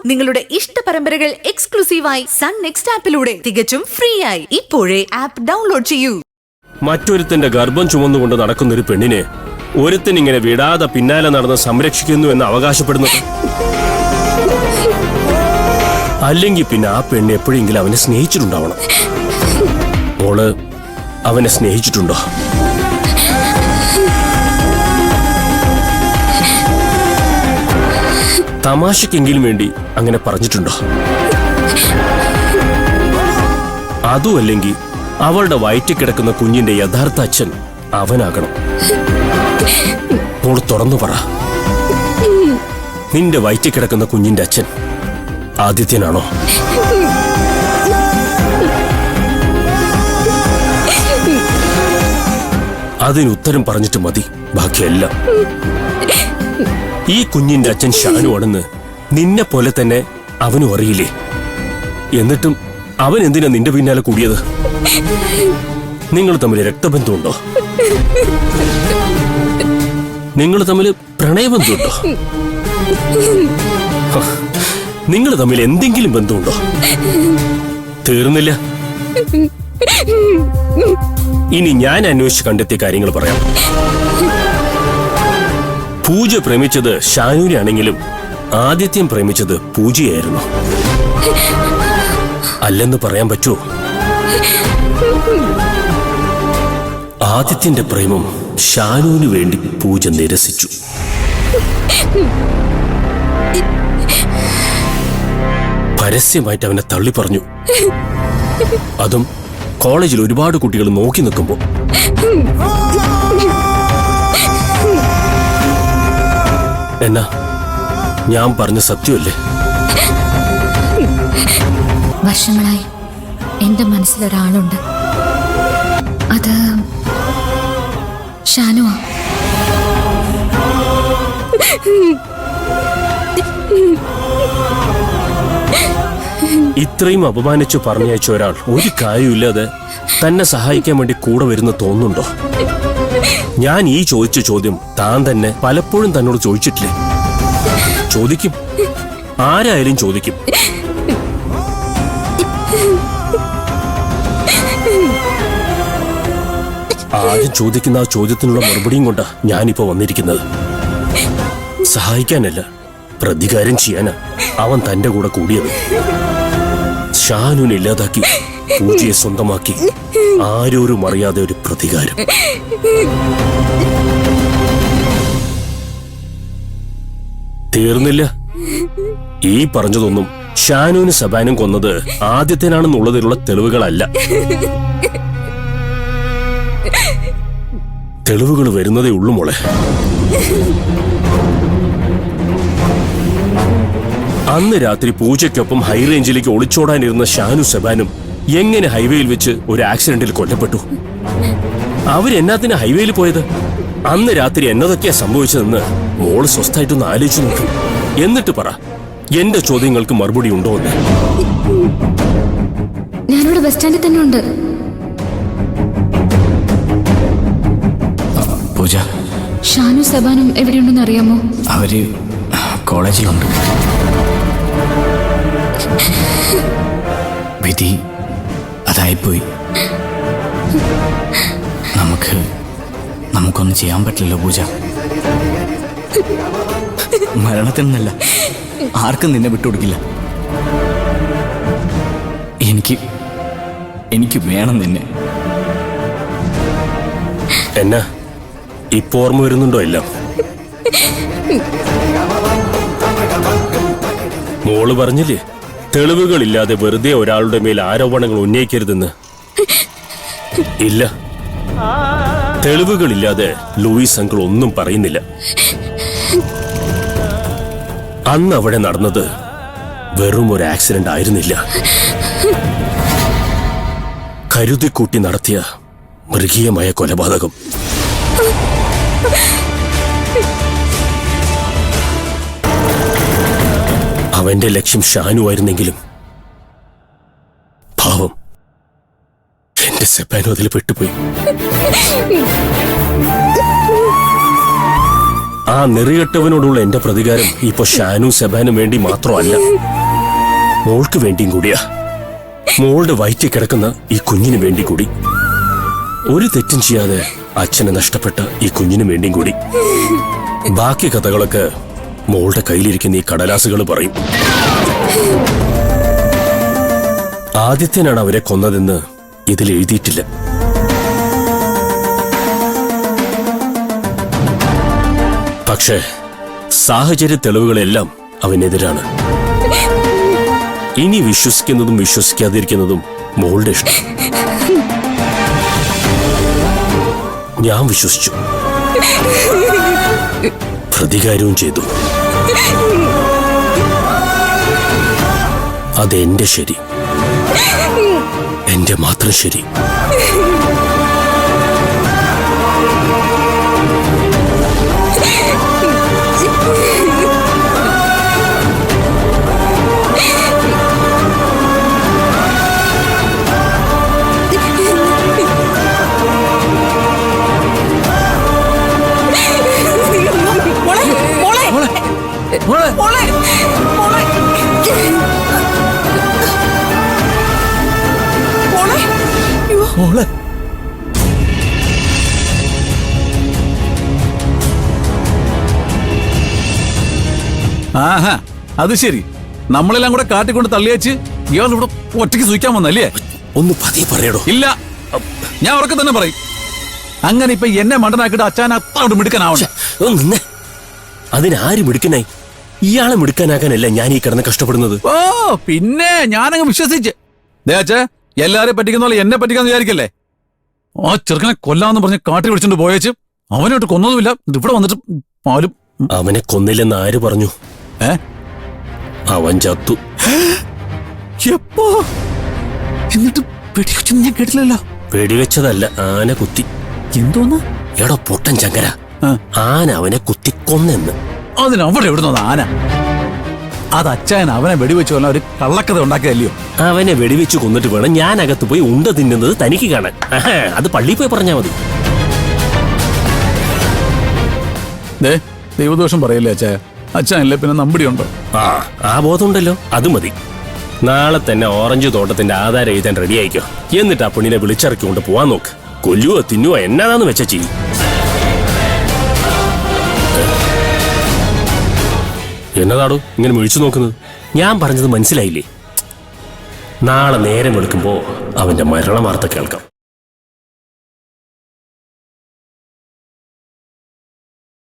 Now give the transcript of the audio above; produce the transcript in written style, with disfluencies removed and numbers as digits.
നിങ്ങളുടെ ഇഷ്ട പരമ്പരകൾ എക്സ്ക്ലൂസീവായി സൺ നെക്സ്റ്റ് ആപ്പിലൂടെ തികച്ചും ഫ്രീ ആയി ഇപ്പോഴേ ആപ്പ് ഡൗൺലോഡ് ചെയ്യൂ. മറ്റൊരുത്തന്റെ ഗർഭം ചുമന്നുകൊണ്ട് നടക്കുന്ന ഒരു പെണ്ണിനെ ഒരുത്തൻ ഇങ്ങനെ വിടാതെ പിന്നാലെ നടന്ന് സംരക്ഷിക്കുന്നു എന്ന് അവകാശപ്പെടുന്നത്, അല്ലെങ്കിൽ പിന്നെ ആ പെണ്ണ് എപ്പോഴെങ്കിലും അവനെ സ്നേഹിച്ചിട്ടുണ്ടാവണം. മോള് അവനെ സ്നേഹിച്ചിട്ടുണ്ടോ? തമാശക്കെങ്കിലും വേണ്ടി അങ്ങനെ പറഞ്ഞിട്ടുണ്ടോ? അതുമല്ലെങ്കിൽ അവളുടെ വയറ്റിൽ കിടക്കുന്ന കുഞ്ഞിന്റെ യഥാർത്ഥ അച്ഛൻ അവനാകണം. മോള് തുറന്നു പറ, നിന്റെ വയറ്റിൽ കിടക്കുന്ന കുഞ്ഞിന്റെ അച്ഛൻ ആദിത്യനാണോ? അതിന് ഉത്തരം പറഞ്ഞിട്ട് മതി ബാക്കിയെല്ലാം. ഈ കുഞ്ഞിന്റെ അച്ഛൻ ഷാനു ആണെന്ന് നിന്നെ പോലെ തന്നെ അവനും അറിയില്ലേ? എന്നിട്ടും അവൻ എന്തിനാ നിന്റെ പിന്നാലെ കൂടിയത്? നിങ്ങൾ തമ്മിൽ രക്തബന്ധമുണ്ടോ? നിങ്ങൾ തമ്മിൽ പ്രണയബന്ധമുണ്ടോ? നിങ്ങൾ തമ്മിൽ എന്തെങ്കിലും ബന്ധമുണ്ടോ? തീർന്നില്ല. ഇനി ഞാൻ അന്വേഷിച്ച് കണ്ടെത്തിയ കാര്യങ്ങൾ പറയാം. പൂജ പ്രേമിച്ചത് ഷാനുവിനെ ആണെങ്കിലും ആദിത്യം പ്രേമിച്ചത് പൂജയായിരുന്നു. അല്ലെന്ന് പറയാൻ പറ്റുമോ? ആദിത്യന്റെ പ്രേമം ഷാനുവിന് വേണ്ടി പൂജ നിരസിച്ചു. പരസ്യമായിട്ട് അവനെ തള്ളി പറഞ്ഞു. അതും കോളേജിൽ ഒരുപാട് കുട്ടികൾ നോക്കി നിൽക്കുമ്പോ. എന്നാ ഞാൻ പറഞ്ഞ സത്യമല്ലേ? വർഷങ്ങളായി എന്റെ മനസ്സിലൊരാളുണ്ട്. അത് ഷാനുവാ. ഇത്രയും അപമാനിച്ചു പറഞ്ഞയച്ച ഒരാൾ ഒരു കാര്യമില്ലാതെ തന്നെ സഹായിക്കാൻ വേണ്ടി കൂടെ വരുന്ന തോന്നുന്നുണ്ടോ? ഞാൻ ഈ ചോദിച്ച ചോദ്യം താൻ തന്നെ പലപ്പോഴും തന്നോട് ചോദിച്ചിട്ടില്ലേ? ചോദിക്കും, ആരായാലും ചോദിക്കും. ആദ്യം ചോദിക്കുന്ന ആ ചോദ്യത്തിനുള്ള മറുപടിയും കൊണ്ടാ ഞാനിപ്പോ വന്നിരിക്കുന്നത്. സഹായിക്കാനല്ല, പ്രതികാരം ചെയ്യാനാ അവൻ തന്റെ കൂടെ കൂടിയത്. ഷാനുവിനെ ഇല്ലാതാക്കി പൂജയെ സ്വന്തമാക്കി ആരോരും അറിയാതെ ഒരു പ്രതികാരം. തീർന്നില്ല. ഈ പറഞ്ഞതൊന്നും ഷാനുവിന് സബാനും കൊന്നത് ആദ്യത്തേനാണെന്നുള്ളതിലുള്ള തെളിവുകളല്ല. തെളിവുകൾ വരുന്നതേ ഉള്ളൂ മോളെ. അന്ന് രാത്രി പൂജയ്ക്കൊപ്പം ഹൈറേഞ്ചിലേക്ക് ഒളിച്ചോടാനിരുന്ന ഷാനു സബാനും എങ്ങനെ ഹൈവേയിൽ വെച്ച് ഒരു ആക്സിഡന്റിൽ കൊല്ലപ്പെട്ടു? അവരെന്നാത്തിന് ഹൈവേയിൽ പോയത്? അന്ന് രാത്രി എന്നതൊക്കെയാ സംഭവിച്ചതെന്ന് മോള് സ്വസ്ഥായിട്ടൊന്ന് ആലോചിച്ചു നോക്കൂ. എന്നിട്ട് പറ, എന്റെ ചോദ്യങ്ങൾക്ക് മറുപടി ഉണ്ടോ എന്ന്. ഞാനിവിടെ ബസ് സ്റ്റാൻഡിൽ തന്നെ ഉണ്ട്. പൂജ, ഷാനു സബാനും എവിടെയുണ്ടെന്ന് അറിയാമോ? അവര് കോളേജിലുണ്ട്. വിധി അതായിപ്പോയി. നമുക്കൊന്നും ചെയ്യാൻ പറ്റില്ലല്ലോ പൂജ. മരണത്തിനല്ല, ആർക്കും നിന്നെ വിട്ടുകൊടുക്കില്ല. എനിക്ക് വേണം നിന്നെ. എന്നാ ഇപ്പൊ ഓർമ്മ വരുന്നുണ്ടോ എല്ലാം? മോള് പറഞ്ഞില്ലേ, തെളിവുകളില്ലാതെ വെറുതെ ഒരാളുടെ മേൽ ആരോപണങ്ങൾ ഉന്നയിക്കരുതെന്ന്. ഇല്ല, തെളിവുകളില്ലാതെ ലൂയിസ് അങ്കിൾ ഒന്നും പറയുന്നില്ല. അന്ന് അവിടെ നടന്നത് വെറും ഒരു ആക്സിഡന്റ് ആയിരുന്നില്ല. കരുതിക്കൂട്ടി നടത്തിയ മൃഗീയമായ കൊലപാതകം. അവന്റെ ലക്ഷ്യം ഷാനു ആയിരുന്നെങ്കിലും പാവം എന്റെ സെബാനു അതിൽ പെട്ടുപോയി. ആ നെറികെട്ടവനോടുള്ള എന്റെ പ്രതികാരം ഇപ്പൊ ഷാനും സെബാനും വേണ്ടി മാത്രമല്ല, മോൾക്ക് വേണ്ടിയും കൂടിയാ. മോളുടെ വയറ്റിൽ കിടക്കുന്ന ഈ കുഞ്ഞിന് വേണ്ടി കൂടി. ഒരു തെറ്റും ചെയ്യാതെ അച്ഛനെ നഷ്ടപ്പെട്ട ഈ കുഞ്ഞിന് വേണ്ടിയും കൂടി. ബാക്കി കഥകളൊക്കെ മോളുടെ കയ്യിലിരിക്കുന്ന ഈ കടലാസുകൾ പറയും. ആദിത്യനാണ് അവരെ കൊന്നതെന്ന് ഇതിൽ എഴുതിയിട്ടില്ല. പക്ഷേ സാഹചര്യ തെളിവുകളെല്ലാം അവനെതിരാണ്. ഇനി വിശ്വസിക്കുന്നതും വിശ്വസിക്കാതിരിക്കുന്നതും മോളുടെ ഇഷ്ടം. ഞാൻ വിശ്വസിച്ചു, പ്രതികാരവും ചെയ്തു. അതെന്റെ ശരി, എന്റെ മാത്രം ശരി. മോളെ ആഹാ, അത് ശരി. നമ്മളെല്ലാം കൂടെ കാട്ടിക്കൊണ്ട് തള്ളിയച്ച് ഇയാൾ ഇവിടെ ഒറ്റയ്ക്ക് സൂക്ഷിക്കാൻ വന്നല്ലേ? ഒന്ന് പതിയെ പറയടോ. ഇല്ല, ഞാൻ ഉറക്കെ തന്നെ പറയും. അങ്ങനെ ഇപ്പൊ എന്നെ മണ്ടനാക്കിട്ട് അച്ഛൻ അത്തോട്ട് മിടുക്കനാവണ്ട. നിന്നെ അതിനാര് മിടുക്കനായി? ഇയാളെ മിടുക്കാനാക്കാനല്ല ഞാൻ ഈ കിടന്ന് കഷ്ടപ്പെടുന്നത്. ഓ പിന്നെ ഞാനങ്ങ് വിശ്വസിച്ച്. അച്ഛാ, എല്ലാരെയും പറ്റിക്കുന്ന പോലെ എന്നെ പറ്റിക്കാന്ന് വിചാരിക്കല്ലേ? ആ ചെറുക്കനെ കൊല്ലാന്ന് പറഞ്ഞ് കാട്ടി വിളിച്ചോണ്ട് പോയേച്ച് അവനോട്ട് കൊന്നതുമില്ല. ഇവിടെ വന്നിട്ട് പാലും. അവനെ കൊന്നില്ലെന്ന് ആര് പറഞ്ഞു? അവൻ ചത്തു. എപ്പോ? എന്നിട്ട് വെടിവെച്ചൊന്നും ഞാൻ കേട്ടില്ലല്ലോ. വെടിവെച്ചതല്ല, ആന കുത്തി. എന്തോന്ന്? എടോ പൊട്ടൻ ചങ്കര, ആന അവനെ കുത്തി കൊന്നെന്ന്. അതിനവിടെ എവിടുന്ന ആന? അത് അച്ഛൻ അവനെ വെടിവെച്ചു കൊല്ലാൻ ഒരു കള്ളക്കഥ ഉണ്ടാക്കിയതല്ലയോ? അവനെ വെടിവെച്ച് കൊന്നിട്ട് വേണം ഞാൻ അകത്ത് പോയി ഉണ്ട തിന്നുന്നത് തനിക്ക് കാണാൻ. അത് പള്ളിയിൽ പോയി പറഞ്ഞാ മതി. ദൈവദോഷം പറയല്ലേ അച്ഛാ? അച്ഛനല്ലേ പിന്നെ നമ്പടിയുണ്ടോ? ആ ബോധമുണ്ടല്ലോ, അത് മതി. നാളെ തന്നെ ഓറഞ്ച് തോട്ടത്തിന്റെ ആധാരം എഴുതാൻ റെഡി ആയിക്കോ. എന്നിട്ട് ആ പെണ്ണിനെ വിളിച്ചിറക്കിക്കൊണ്ട് പോവാൻ നോക്ക്. കൊല്ലുവോ തിന്നുവോ എന്നാന്ന് വെച്ച ചെയ്യും. എന്നതാടോ ഇങ്ങനെ മിഴിച്ചു നോക്കുന്നത്? ഞാൻ പറഞ്ഞത് മനസ്സിലായില്ലേ? നാളെ നേരം വെളുക്കുമ്പോ അവന്റെ മരണ വാർത്ത കേൾക്കാം.